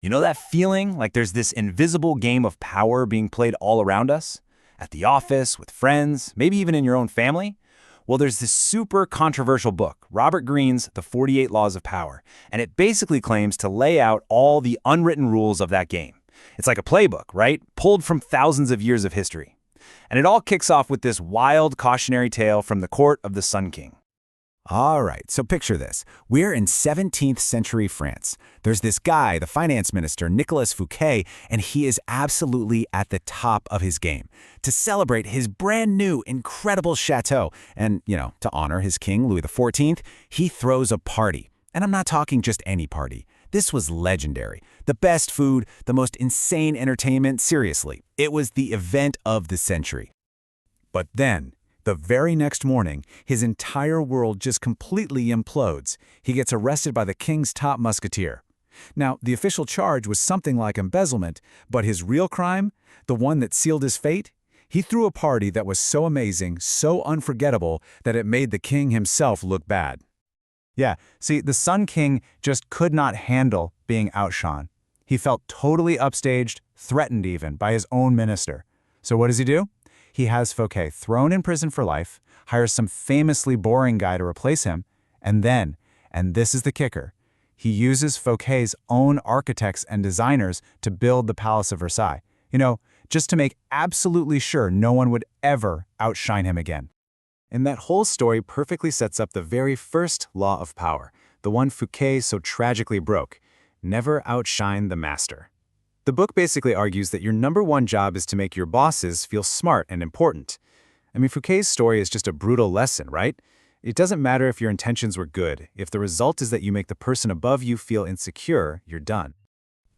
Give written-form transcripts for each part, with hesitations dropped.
You know that feeling like there's this invisible game of power being played all around us? At the office, with friends, maybe even in your own family? Well, there's this super controversial book, Robert Greene's The 48 Laws of Power, and it basically claims to lay out all the unwritten rules of that game. It's like a playbook, right? Pulled from thousands of years of history. And it all kicks off with this wild cautionary tale from the court of the Sun King. All right, so picture this. We're in 17th century France. There's this guy, the finance minister, Nicolas Fouquet, and he is absolutely at the top of his game. To celebrate his brand new, incredible chateau, and, to honor his king, Louis XIV, he throws a party. And I'm not talking just any party. This was legendary. The best food, the most insane entertainment, seriously. It was the event of the century. But then, the very next morning, his entire world just completely implodes. He gets arrested by the king's top musketeer. Now, the official charge was something like embezzlement, but his real crime, the one that sealed his fate, he threw a party that was so amazing, so unforgettable, that it made the king himself look bad. Yeah, see, the Sun King just could not handle being outshone. He felt totally upstaged, threatened even, by his own minister. So what does he do? He has Fouquet thrown in prison for life, hires some famously boring guy to replace him, and then, and this is the kicker, he uses Fouquet's own architects and designers to build the Palace of Versailles. Just to make absolutely sure no one would ever outshine him again. And that whole story perfectly sets up the very first law of power, the one Fouquet so tragically broke: never outshine the master. The book basically argues that your number one job is to make your bosses feel smart and important. Fouquet's story is just a brutal lesson, right? It doesn't matter if your intentions were good. If the result is that you make the person above you feel insecure, you're done.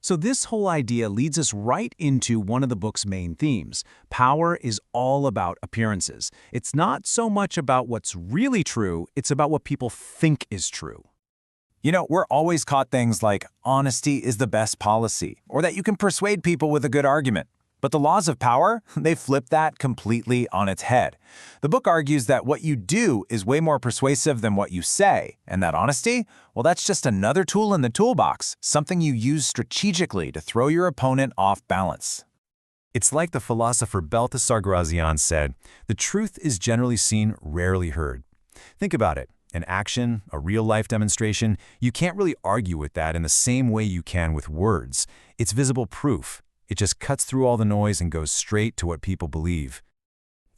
So this whole idea leads us right into one of the book's main themes. Power is all about appearances. It's not so much about what's really true, it's about what people think is true. We're always caught things like honesty is the best policy, or that you can persuade people with a good argument. But the laws of power, they flip that completely on its head. The book argues that what you do is way more persuasive than what you say, and that honesty, well, that's just another tool in the toolbox, something you use strategically to throw your opponent off balance. It's like the philosopher Balthasar Gracian said, the truth is generally seen, rarely heard. Think about it. An action, a real-life demonstration, you can't really argue with that in the same way you can with words. It's visible proof. It just cuts through all the noise and goes straight to what people believe.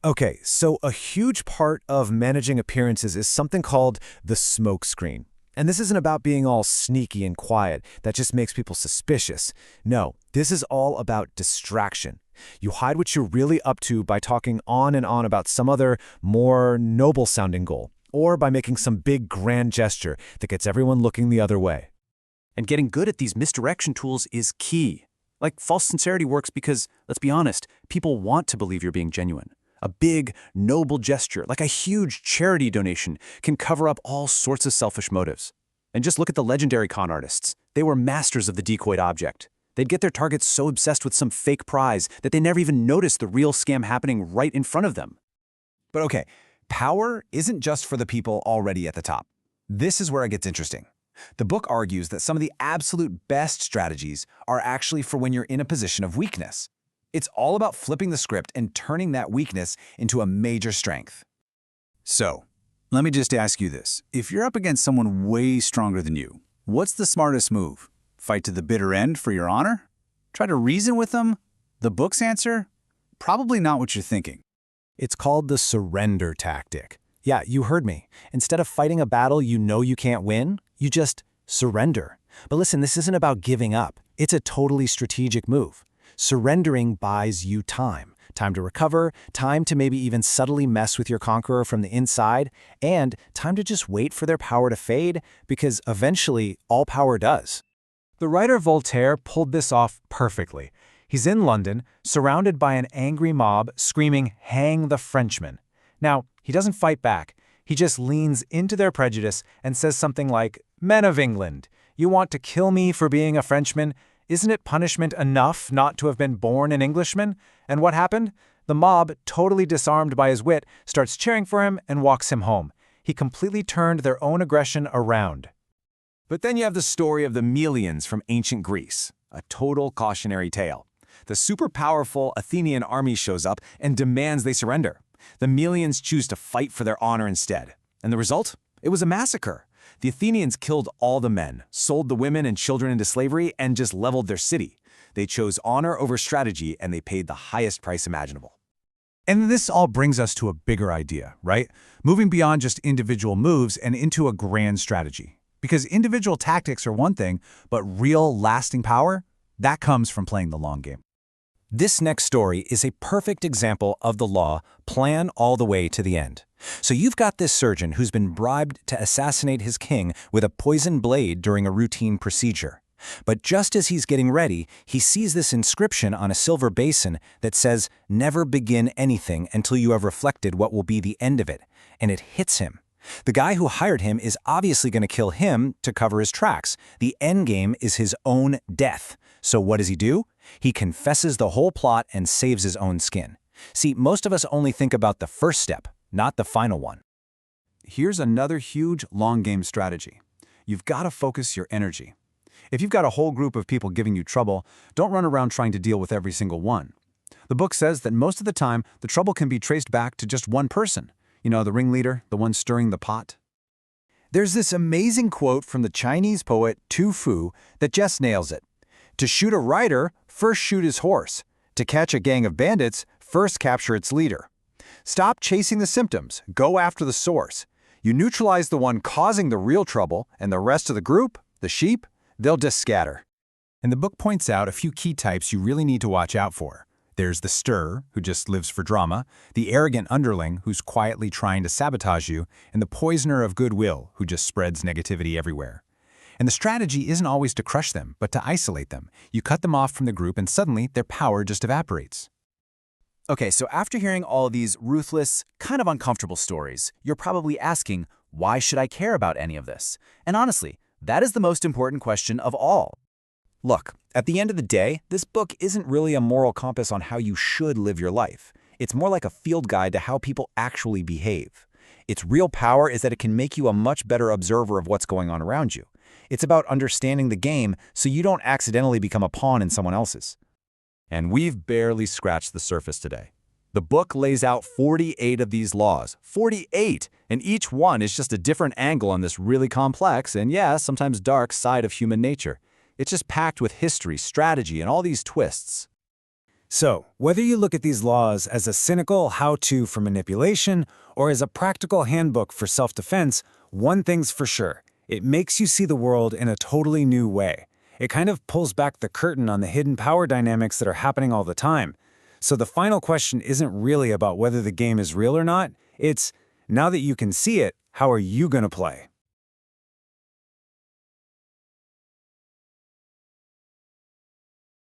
Okay, so a huge part of managing appearances is something called the smokescreen. And this isn't about being all sneaky and quiet. That just makes people suspicious. No, this is all about distraction. You hide what you're really up to by talking on and on about some other, more noble-sounding goal, or by making some big grand gesture that gets everyone looking the other way. And getting good at these misdirection tools is key. Like, false sincerity works because, let's be honest, people want to believe you're being genuine. A big, noble gesture, like a huge charity donation, can cover up all sorts of selfish motives. And just look at the legendary con artists. They were masters of the decoyed object. They'd get their targets so obsessed with some fake prize that they never even noticed the real scam happening right in front of them. But okay, power isn't just for the people already at the top. This is where it gets interesting. The book argues that some of the absolute best strategies are actually for when you're in a position of weakness. It's all about flipping the script and turning that weakness into a major strength. So, let me just ask you this. If you're up against someone way stronger than you, what's the smartest move? Fight to the bitter end for your honor? Try to reason with them? The book's answer? Probably not what you're thinking. It's called the surrender tactic. Yeah, you heard me. Instead of fighting a battle you know you can't win, you just surrender. But listen, this isn't about giving up. It's a totally strategic move. Surrendering buys you time. Time to recover, time to maybe even subtly mess with your conqueror from the inside, and time to just wait for their power to fade, because eventually all power does. The writer Voltaire pulled this off perfectly. He's in London, surrounded by an angry mob screaming, "Hang the Frenchman." Now, he doesn't fight back. He just leans into their prejudice and says something like, "Men of England, you want to kill me for being a Frenchman? Isn't it punishment enough not to have been born an Englishman?" And what happened? The mob, totally disarmed by his wit, starts cheering for him and walks him home. He completely turned their own aggression around. But then you have the story of the Melians from ancient Greece. A total cautionary tale. The super powerful Athenian army shows up and demands they surrender. The Melians choose to fight for their honor instead. And the result? It was a massacre. The Athenians killed all the men, sold the women and children into slavery, and just leveled their city. They chose honor over strategy, and they paid the highest price imaginable. And this all brings us to a bigger idea, right? Moving beyond just individual moves and into a grand strategy. Because individual tactics are one thing, but real, lasting power, that comes from playing the long game. This next story is a perfect example of the law, plan all the way to the end. So you've got this surgeon who's been bribed to assassinate his king with a poisoned blade during a routine procedure. But just as he's getting ready, he sees this inscription on a silver basin that says, "Never begin anything until you have reflected what will be the end of it," and it hits him. The guy who hired him is obviously going to kill him to cover his tracks. The end game is his own death. So what does he do? He confesses the whole plot and saves his own skin. See, most of us only think about the first step, not the final one. Here's another huge long game strategy. You've got to focus your energy. If you've got a whole group of people giving you trouble, don't run around trying to deal with every single one. The book says that most of the time, the trouble can be traced back to just one person. You know, the ringleader, the one stirring the pot. There's this amazing quote from the Chinese poet Tu Fu that just nails it. To shoot a rider, first shoot his horse. To catch a gang of bandits, first capture its leader. Stop chasing the symptoms, go after the source. You neutralize the one causing the real trouble, and the rest of the group, the sheep, they'll just scatter. And the book points out a few key types you really need to watch out for. There's the stirrer, who just lives for drama, the arrogant underling, who's quietly trying to sabotage you, and the poisoner of goodwill, who just spreads negativity everywhere. And the strategy isn't always to crush them, but to isolate them. You cut them off from the group and suddenly their power just evaporates. Okay, so after hearing all these ruthless, kind of uncomfortable stories, you're probably asking, why should I care about any of this? And honestly, that is the most important question of all. Look, at the end of the day, this book isn't really a moral compass on how you should live your life. It's more like a field guide to how people actually behave. Its real power is that it can make you a much better observer of what's going on around you. It's about understanding the game so you don't accidentally become a pawn in someone else's. And we've barely scratched the surface today. The book lays out 48 of these laws. 48! And each one is just a different angle on this really complex and, yeah, sometimes dark side of human nature. It's just packed with history, strategy, and all these twists. So, whether you look at these laws as a cynical how-to for manipulation or as a practical handbook for self-defense, one thing's for sure. It makes you see the world in a totally new way. It kind of pulls back the curtain on the hidden power dynamics that are happening all the time. So the final question isn't really about whether the game is real or not. It's, now that you can see it, how are you going to play?